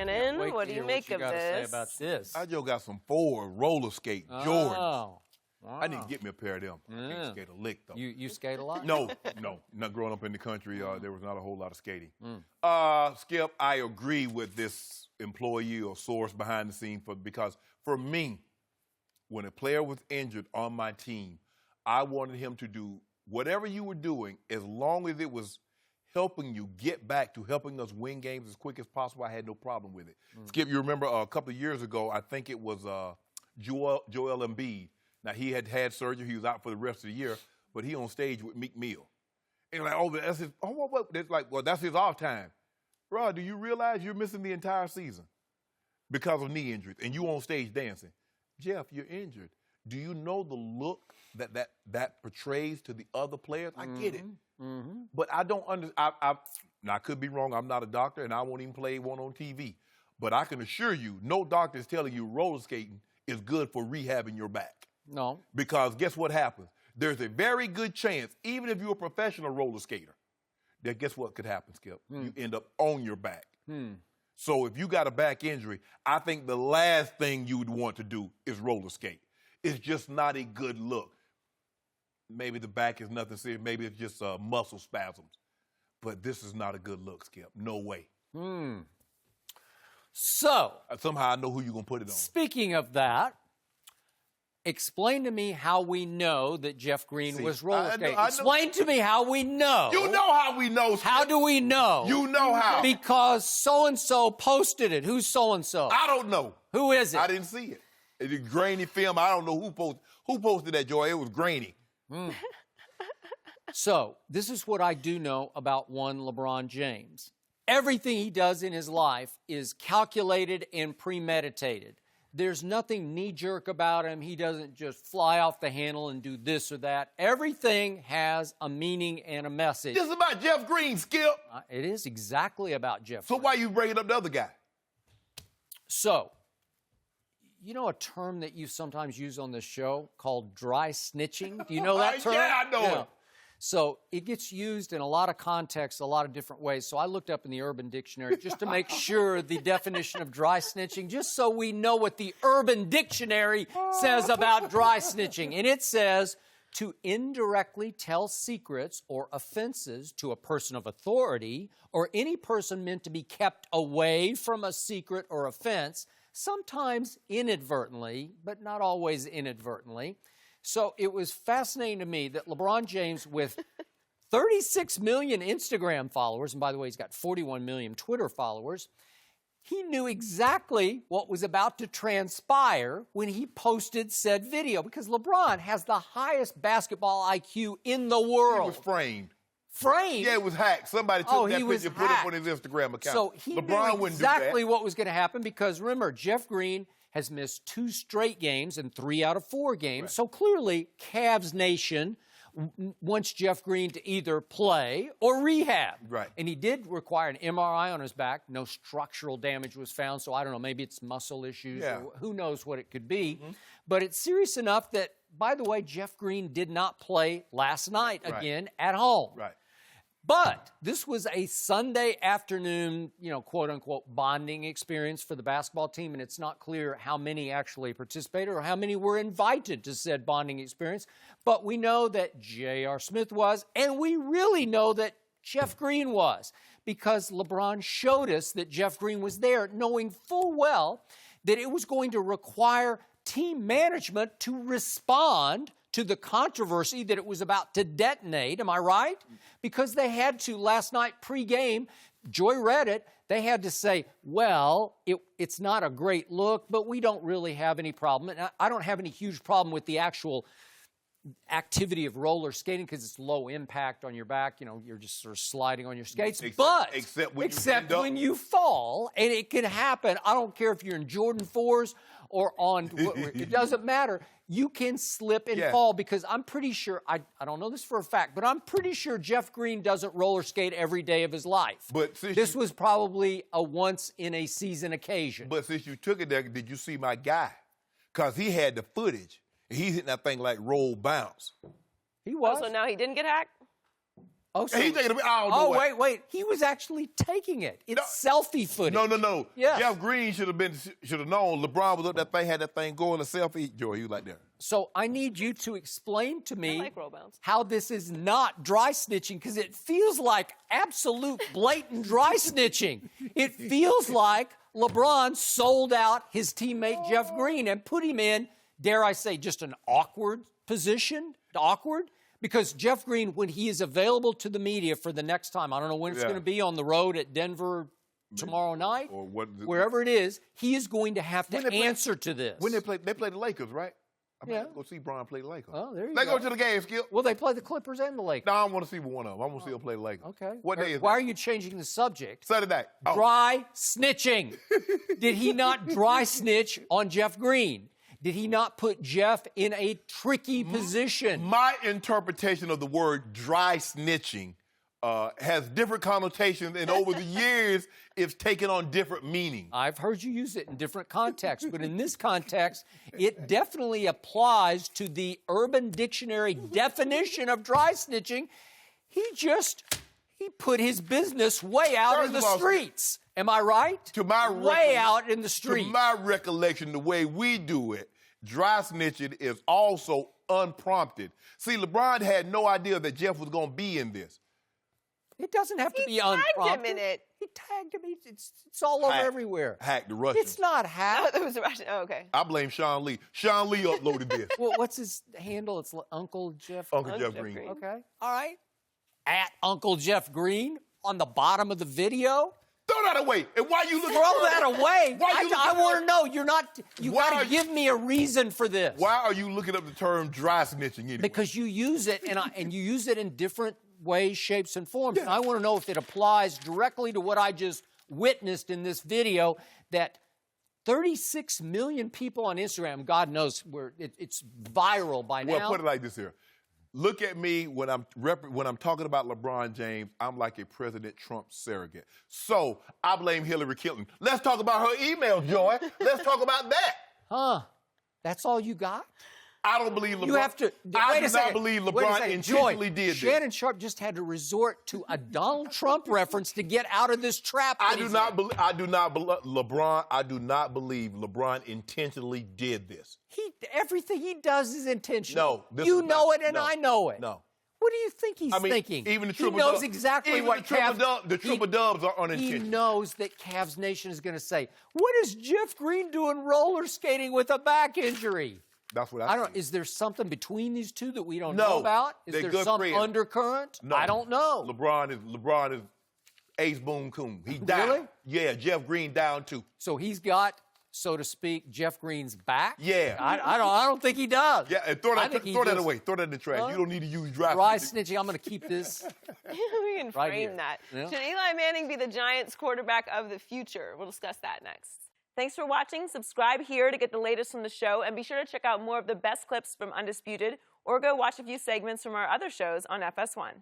Shannon, what do you make of this? Say about this? I just got some Ford roller skate Jordans. I need to get me a pair of them. I can't skate a lick, though. You skate a lot? No. Not growing up in the country, there was not a whole lot of skating. Skip, I agree with this employee or source behind the scene because for me, when a player was injured on my team, I wanted him to do whatever you were doing as long as it was helping you get back to helping us win games as quick as possible. I had no problem with it. Skip, you remember a couple of years ago, I think it was Joel Embiid. Now, he had surgery. He was out for the rest of the year, but he on stage with Meek Mill. And like, that's his, It's like, well, that's his off time. Bro, do you realize you're missing the entire season because of knee injuries, and you on stage dancing? Jeff, you're injured. Do you know the look that portrays to the other players? I get it. But I don't understand. Now, I could be wrong. I'm not a doctor, and I won't even play one on TV. But I can assure you, no doctor is telling you roller skating is good for rehabbing your back. No. Because guess what happens? There's a very good chance, even if you're a professional roller skater, that guess what could happen, Skip? You end up on your back. So if you got a back injury, I think the last thing you would want to do is roller skate. It's just not a good look. Maybe the back is nothing serious. Maybe it's just muscle spasms. But this is not a good look, Skip. No way. So. Somehow I know who you're going to put it on. Speaking of that, explain to me how we know that Jeff Green was roller skating. Explain to me how we know. You know how we know, Skip. How do we know? You know how. Because so-and-so posted it. Who's so-and-so? I don't know. Who is it? I didn't see it. It's a grainy film. I don't know who posted that, Joy. It was grainy. So, this is what I do know about one LeBron James. Everything he does in his life is calculated and premeditated. There's nothing knee-jerk about him. He doesn't just fly off the handle and do this or that. Everything has a meaning and a message. This is about Jeff Green, Skip. It is exactly about Jeff So Green. why you bringing up the other guy? So, you know a term that you sometimes use on this show called dry snitching? Do you know that term? Yeah, I know it. So it gets used in a lot of contexts, a lot of different ways. So I looked up in the Urban Dictionary just to make sure the definition of dry snitching, just so we know what the Urban Dictionary says about dry snitching. And it says, to indirectly tell secrets or offenses to a person of authority or any person meant to be kept away from a secret or offense, sometimes inadvertently, but not always inadvertently. So it was fascinating to me that LeBron James, with 36 million Instagram followers, and by the way, he's got 41 million Twitter followers, he knew exactly what was about to transpire when he posted said video, because LeBron has the highest basketball IQ in the world. He was framed. Framed? Yeah, it was hacked. Somebody took that picture and put it on his Instagram account. So he knew exactly what was going to happen, because remember, Jeff Green has missed 2 straight games and 3 out of 4 games. Right. So clearly, Cavs Nation wants Jeff Green to either play or rehab. Right. And he did require an MRI on his back. No structural damage was found, so I don't know, maybe it's muscle issues or who knows what it could be. But it's serious enough that, by the way, Jeff Green did not play last night again at home. Right. But this was a Sunday afternoon, quote-unquote, bonding experience for the basketball team, and it's not clear how many actually participated or how many were invited to said bonding experience. But we know that J.R. Smith was, and we really know that Jeff Green was, because LeBron showed us that Jeff Green was there, knowing full well that it was going to require team management to respond to the controversy that it was about to detonate. Am I right? Because they had to, last night pregame, Joy read it, they had to say, well, it's not a great look, but we don't really have any problem. And I don't have any huge problem with the actual activity of roller skating because it's low impact on your back. You're just sort of sliding on your skates. Except when you fall, and it can happen. I don't care if you're in Jordan 4s or on, it doesn't matter. You can slip and fall, because I'm pretty sure, I don't know this for a fact, but I'm pretty sure Jeff Green doesn't roller skate every day of his life. But this was probably a once-in-a-season occasion. But since you took it there, did you see my guy? Because he had the footage. He's hitting that thing like roll bounce. He was. So now he didn't get hacked? Oh, so, He's taking it. I don't know. wait. He was actually taking it. It's selfie footage. No. Yes. Jeff Green should have known. LeBron was up that thing, had that thing going, a selfie. Joy, he was like that. So I need you to explain to me like roll bounce. how this is not dry snitching, because it feels like absolute blatant dry snitching. It feels like LeBron sold out his teammate Jeff Green and put him in, dare I say, just an awkward position. Awkward. Because Jeff Green, when he is available to the media for the next time, I don't know when it's going to be, on the road at Denver tomorrow night, or wherever it is, he is going to have to answer to this. When they play the Lakers, right? I'm Yeah. going to go see Bron play the Lakers. Oh, there you They go. go to the game, Skip. Well, they play the Clippers and the Lakers. No, I want to see one of them. I want to see them play the Lakers. Okay. What day is Why that? are you changing the subject? Saturday. Oh. Dry snitching. Did he not dry snitch on Jeff Green? Did he not put Jeff in a tricky position? My interpretation of the word dry snitching has different connotations, and over the years, it's taken on different meanings. I've heard you use it in different contexts, but in this context, it definitely applies to the Urban Dictionary definition of dry snitching. He put his business way out in the streets. Am I right? To my way out in the streets. To my recollection, the way we do it, dry snitching is also unprompted. See, LeBron had no idea that Jeff was going to be in this. It doesn't have to be unprompted. He tagged him in it. He tagged him. It's all over everywhere. Hacked the Russians. It's not hacked. That was a Russian. Oh, okay. I blame Sean Lee. Sean Lee uploaded this. Well, what's his handle? It's Uncle Jeff. Uncle Jeff Green. Okay. All right. At Uncle Jeff Green on the bottom of the video. Throw that away. And why you looking Throw for that away. I want to know. You Why got to give me a reason for this. Why are you looking up the term dry snitching anyway? Because you use it, and you use it in different ways, shapes, and forms. Yeah. And I want to know if it applies directly to what I just witnessed in this video, that 36 million people on Instagram, God knows where it's viral by now. Well, put it like this here. Look at me when I'm talking about LeBron James. I'm like a President Trump surrogate. So I blame Hillary Clinton. Let's talk about her email, Joy. Let's talk about that. Huh? That's all you got? I don't believe LeBron. You have to. I do not believe LeBron intentionally did this. Shannon Sharpe just had to resort to a Donald Trump reference to get out of this trap. I do not believe LeBron intentionally did this. Everything he does is intentional. No, you know it, and I know it. No. What do you think he's thinking? Even the triple he knows exactly what the triple dubs are unintentional. He knows that Cavs Nation is going to say, "What is Jeff Green doing roller skating with a back injury?" That's what I don't. Is there something between these two that we don't know about? Is there some undercurrent? No. I don't know. LeBron is ace boom coon. He died. Really? Yeah, Jeff Green down too. So he's got, so to speak, Jeff Green's back? Yeah. I don't think he does. Yeah, and throw that away. Throw that in the trash. You don't need to use dry snitching. I'm going to keep this. We can right frame here. that. Yeah. Should Eli Manning be the Giants' quarterback of the future? We'll discuss that next. Thanks for watching. Subscribe here to get the latest from the show, and be sure to check out more of the best clips from Undisputed, or go watch a few segments from our other shows on FS1.